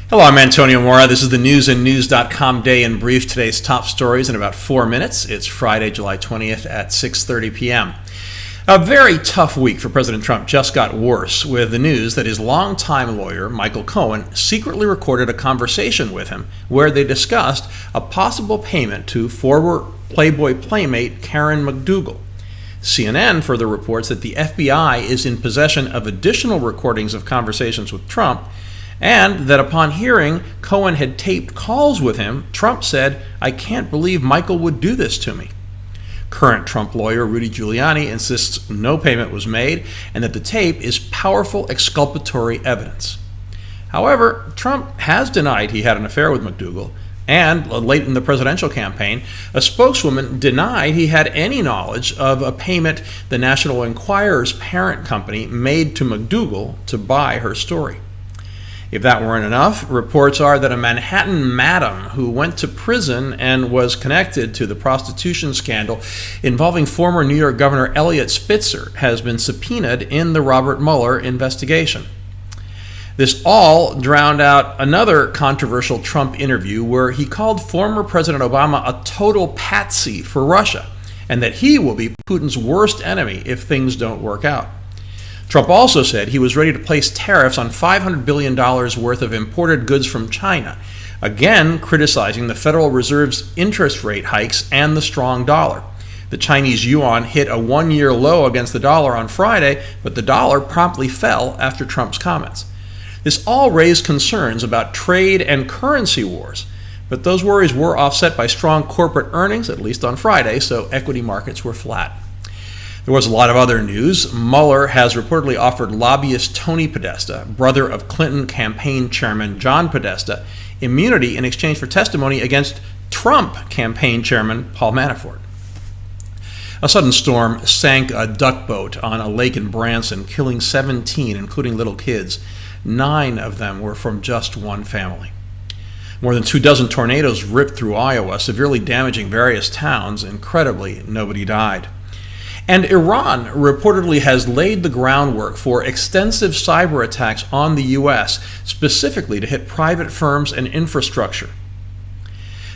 Hello, I'm Antonio Mora. This is the newsandnews.com day in brief. Today's top stories in about 4 minutes. It's Friday, July 20th at 6:30 p.m. A very tough week for President Trump just got worse with the news that his longtime lawyer, Michael Cohen, secretly recorded a conversation with him where they discussed a possible payment to former Playboy playmate Karen McDougal. CNN further reports that the FBI is in possession of additional recordings of conversations with Trump, and that upon hearing Cohen had taped calls with him, Trump said, "I can't believe Michael would do this to me." Current Trump lawyer Rudy Giuliani insists no payment was made and that the tape is powerful exculpatory evidence. However, Trump has denied he had an affair with McDougal, and late in the presidential campaign, a spokeswoman denied he had any knowledge of a payment the National Enquirer's parent company made to McDougal to buy her story. If that weren't enough, reports are that a Manhattan madam who went to prison and was connected to the prostitution scandal involving former New York Governor Eliot Spitzer has been subpoenaed in the Robert Mueller investigation. This all drowned out another controversial Trump interview where he called former President Obama a total patsy for Russia and that he will be Putin's worst enemy if things don't work out. Trump also said he was ready to place tariffs on $500 billion worth of imported goods from China, again criticizing the Federal Reserve's interest rate hikes and the strong dollar. The Chinese yuan hit a one-year low against the dollar on Friday, but the dollar promptly fell after Trump's comments. This all raised concerns about trade and currency wars, but those worries were offset by strong corporate earnings, at least on Friday, so equity markets were flat. There was a lot of other news. Mueller has reportedly offered lobbyist Tony Podesta, brother of Clinton campaign chairman John Podesta, immunity in exchange for testimony against Trump campaign chairman Paul Manafort. A sudden storm sank a duck boat on a lake in Branson, killing 17, including little kids. 9 of them were from just one family. More than 24 tornadoes ripped through Iowa, severely damaging various towns. Incredibly, nobody died. And Iran reportedly has laid the groundwork for extensive cyber attacks on the U.S., specifically to hit private firms and infrastructure.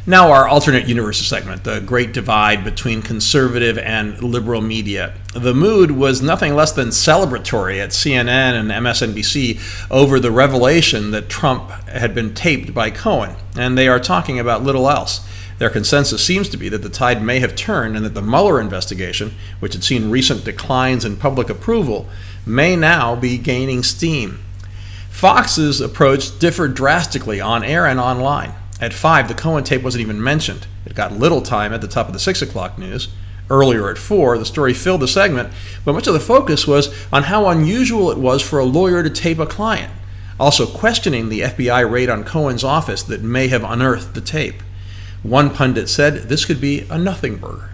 Now our alternate universes segment, the great divide between conservative and liberal media. The mood was nothing less than celebratory at CNN and MSNBC over the revelation that Trump had been taped by Cohen, and they are talking about little else. Their consensus seems to be that the tide may have turned and that the Mueller investigation, which had seen recent declines in public approval, may now be gaining steam. Fox's approach differed drastically on air and online. At 5, the Cohen tape wasn't even mentioned. It got little time at the top of the 6 o'clock news. Earlier at 4, the story filled the segment, but much of the focus was on how unusual it was for a lawyer to tape a client, also questioning the FBI raid on Cohen's office that may have unearthed the tape. One pundit said this could be a nothing burger.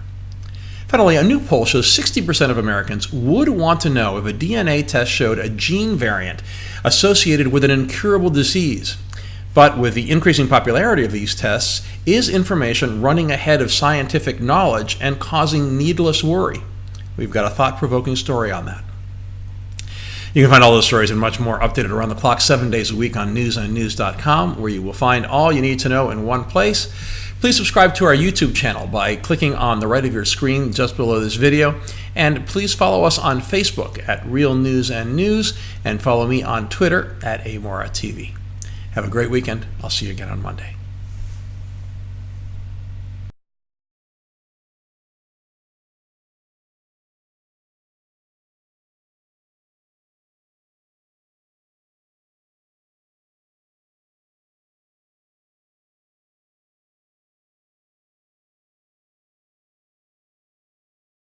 Finally, a new poll shows 60% of Americans would want to know if a DNA test showed a gene variant associated with an incurable disease. But with the increasing popularity of these tests, is information running ahead of scientific knowledge and causing needless worry? We've got a thought-provoking story on that. You can find all those stories and much more updated around the clock 7 days a week on newsandnews.com, where you will find all you need to know in one place. Please subscribe to our YouTube channel by clicking on the right of your screen just below this video. And please follow us on Facebook at Real News and News, and follow me on Twitter at AMoraTV. Have a great weekend. I'll see you again on Monday.